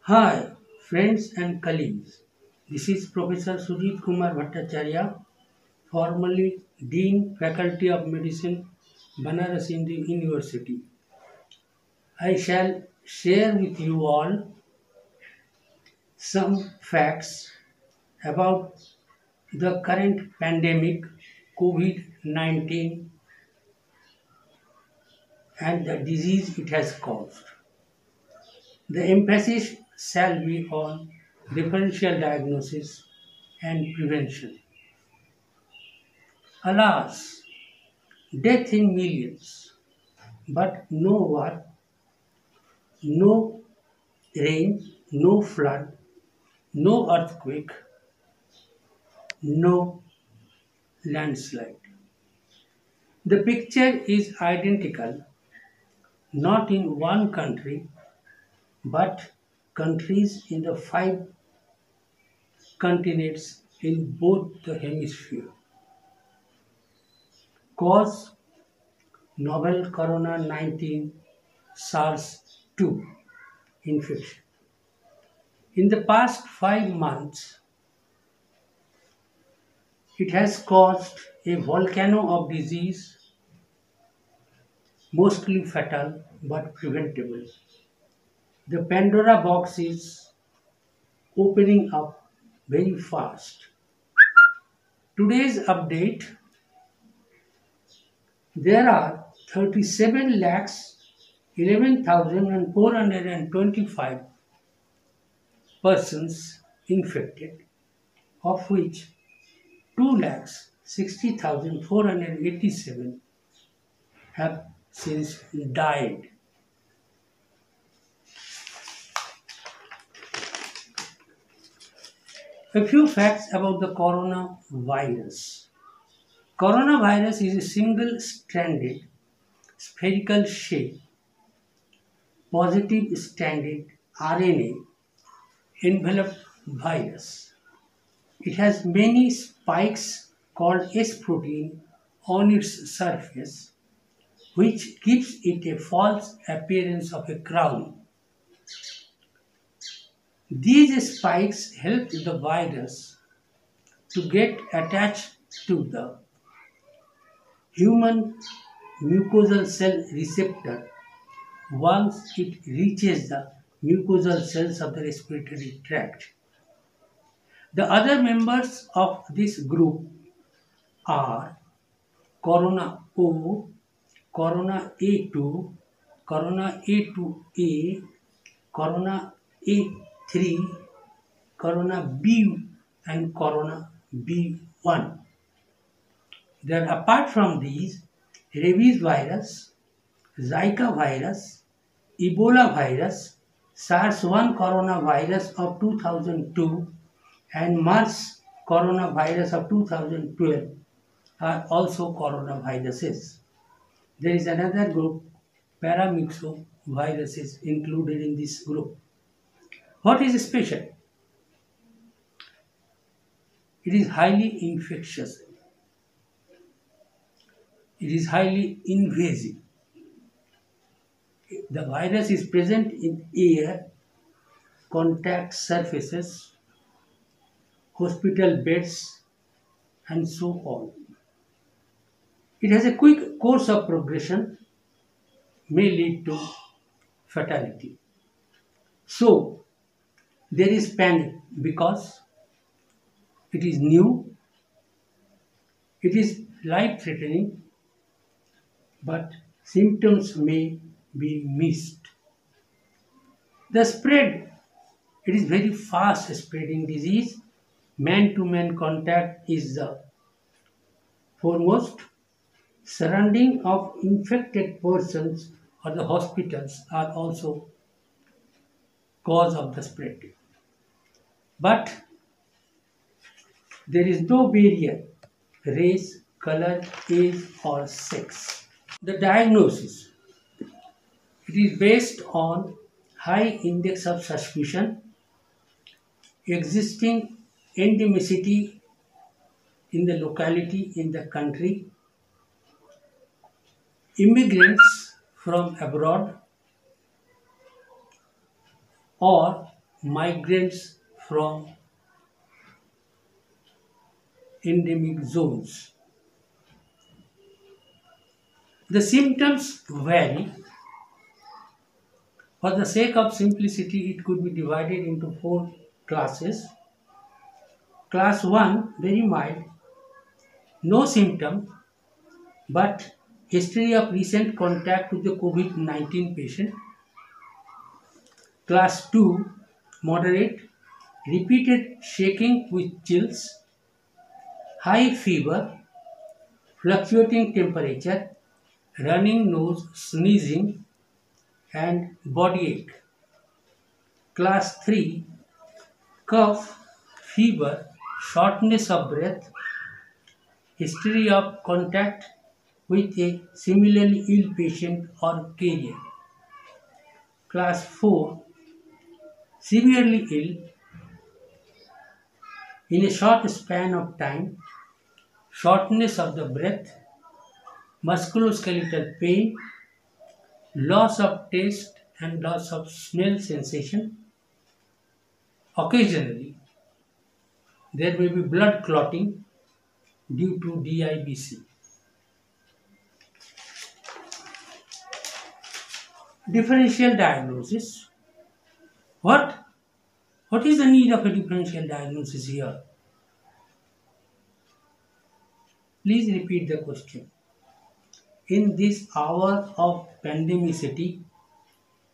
Hi, friends and colleagues. This is Professor Sujit Kumar Bhattacharya, formerly Dean, Faculty of Medicine, Banaras Hindu University. I shall share with you all some facts about the current pandemic COVID-19 and the disease it has caused. The emphasis shall be on differential diagnosis and prevention. Alas, death in millions, but no war, no rain, no flood, no earthquake, no landslide. The picture is identical, not in one country, but countries in the five continents in both the hemisphere. Cause novel corona 19 SARS 2 infection. In the past 5 months, it has caused a volcano of disease, mostly fatal but preventable. The Pandora box is opening up very fast. Today's update, there are 37 lakhs 11,425 persons infected, of which 2 lakhs 60,487 have since died. A few facts about the coronavirus. Coronavirus is a single-stranded, spherical shape, positive-stranded RNA enveloped virus. It has many spikes called S protein on its surface, which gives it a false appearance of a crown. These spikes help the virus to get attached to the human mucosal cell receptor once it reaches the mucosal cells of the respiratory tract. The other members of this group are Corona O, Corona A2, Corona A2A, Corona A3, Corona B, and Corona B1. Then apart from these, rabies virus, Zika virus, Ebola virus, SARS-1 coronavirus of 2002 and MERS coronavirus of 2012 are also coronaviruses. There is another group, paramyxoviruses, included in this group. What is special? It is highly infectious. It is highly invasive. The virus is present in air, contact surfaces, hospital beds, and so on. It has a quick course of progression, may lead to fatality. So, there is panic because it is new, it is life threatening, but symptoms may be missed. The spread, it is very fast spreading disease. Man to man contact is the foremost. Surrounding of infected persons or the hospitals are also cause of the spread. But there is no barrier, race, color, age or sex. The diagnosis, it is based on high index of suspicion, existing endemicity in the locality in the country, immigrants from abroad, or migrants from endemic zones. The symptoms vary. For the sake of simplicity, it could be divided into four classes. Class 1, very mild, no symptom, but history of recent contact with the COVID-19 patient. Class 2, moderate, repeated shaking with chills, high fever, fluctuating temperature, running nose, sneezing, and body ache. Class 3, cough, fever, shortness of breath, history of contact with a similarly ill patient or carrier. Class 4, severely ill in a short span of time, shortness of the breath, musculoskeletal pain, loss of taste and loss of smell sensation. Occasionally, there may be blood clotting due to DIBC. Differential diagnosis. What is the need of a differential diagnosis here? Please repeat the question. In this hour of pandemicity,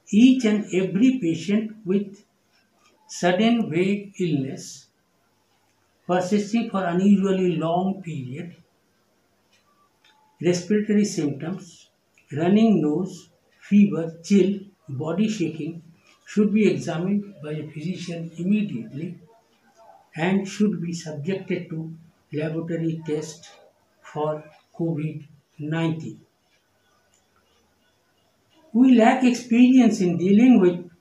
each and every patient with sudden vague illness persisting for unusually long period, respiratory symptoms, running nose, fever, chill, body shaking should be examined by a physician immediately and should be subjected to laboratory test for COVID-19. We lack experience in dealing with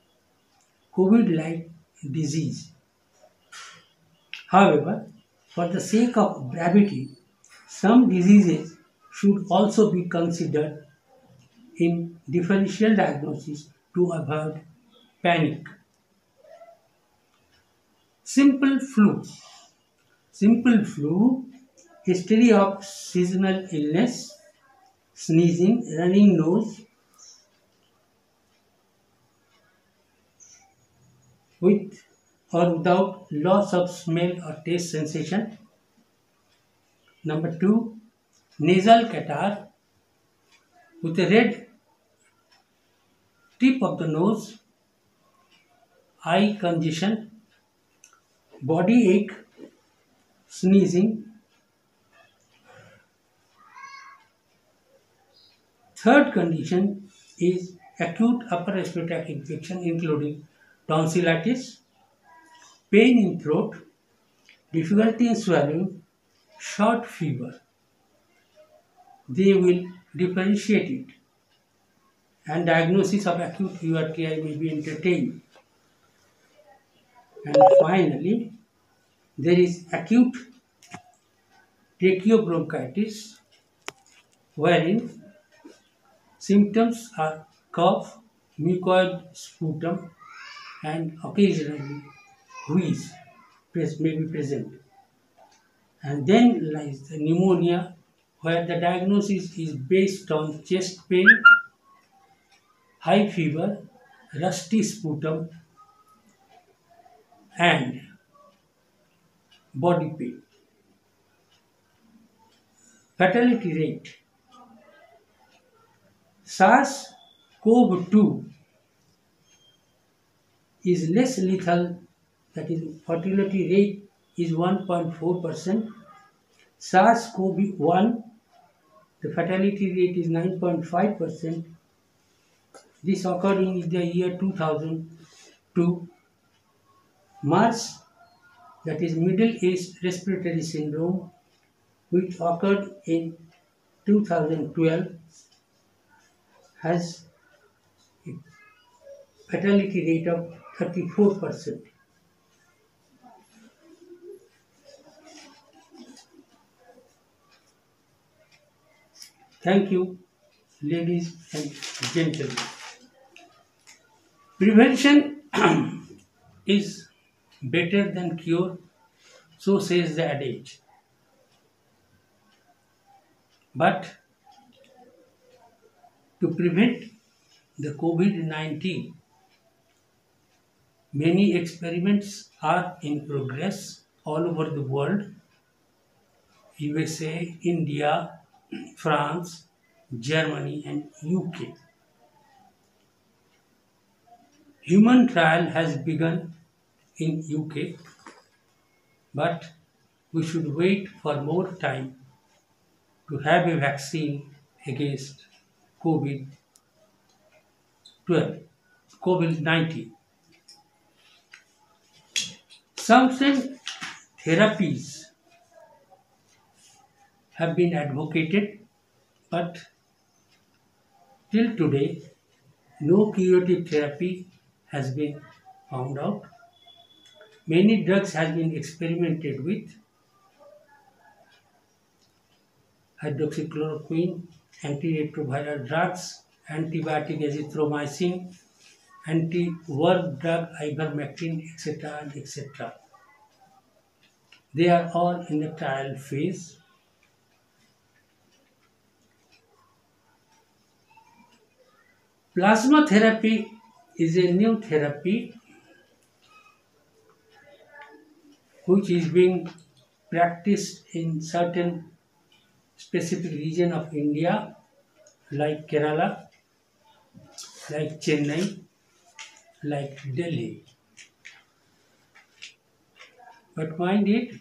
COVID-like disease. However, for the sake of brevity, some diseases should also be considered in differential diagnosis to avoid panic. Simple flu. Simple flu, history of seasonal illness, sneezing, running nose, with or without loss of smell or taste sensation. Number 2, nasal catarrh with a red tip of the nose, eye congestion, body ache, sneezing. Third condition is acute upper respiratory tract infection including tonsillitis, pain in throat, difficulty in swallowing, short fever. They will differentiate it and diagnosis of acute URTI may be entertained. And finally, there is acute tracheobronchitis wherein symptoms are cough, mucoid sputum and occasionally wheeze may be present. And then lies the pneumonia where the diagnosis is based on chest pain, high fever, rusty sputum and body pain. Fatality rate. SARS-CoV-2 is less lethal, that is fatality rate is 1.4%. SARS-CoV-1, the fatality rate is 9.5%. This occurred in the year 2002. MERS, that is Middle East Respiratory Syndrome, which occurred in 2012, has a fatality rate of 34%. Thank you, ladies and gentlemen. Prevention is better than cure, so says the adage. But to prevent the COVID-19, many experiments are in progress all over the world: USA, India, France, Germany, and UK. Human trial has begun in UK, but we should wait for more time to have a vaccine against COVID-12, COVID-19. Some therapies have been advocated, but till today, no curative therapy has been found out. Many drugs have been experimented with: hydroxychloroquine, antiretroviral drugs, antibiotic azithromycin, anti-worm drug ivermectin, etc. etc. They are all in the trial phase. Plasma therapy is a new therapy which is being practiced in certain specific region of India, like Kerala, like Chennai, like Delhi. But mind it,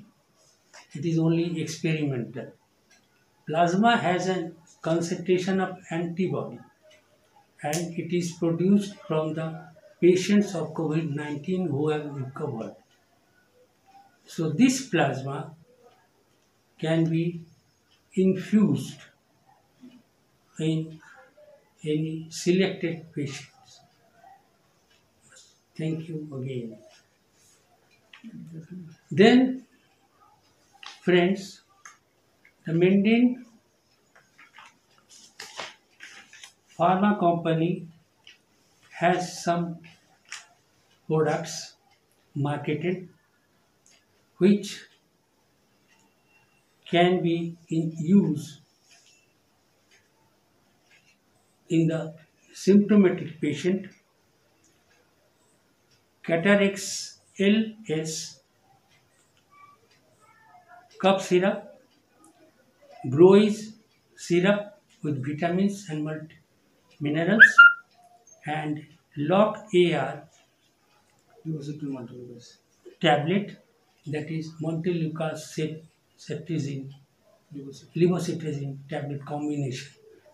it is only experimental. Plasma has a concentration of antibody, and it is produced from the patients of COVID-19 who have recovered. So this plasma can be infused in any selected patients. Thank you again. Then, friends, the Mendin Pharma Company has some products marketed which can be in use in the symptomatic patient: Catarix LS cough syrup, Broi's syrup with vitamins and minerals, and Lock AR tablet, that is Montelukast levocetirizine tablet combination.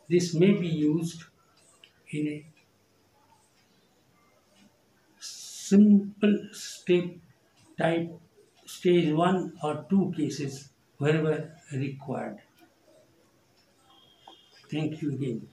This may be used in a simple step type stage 1 or 2 cases wherever required. Thank you again.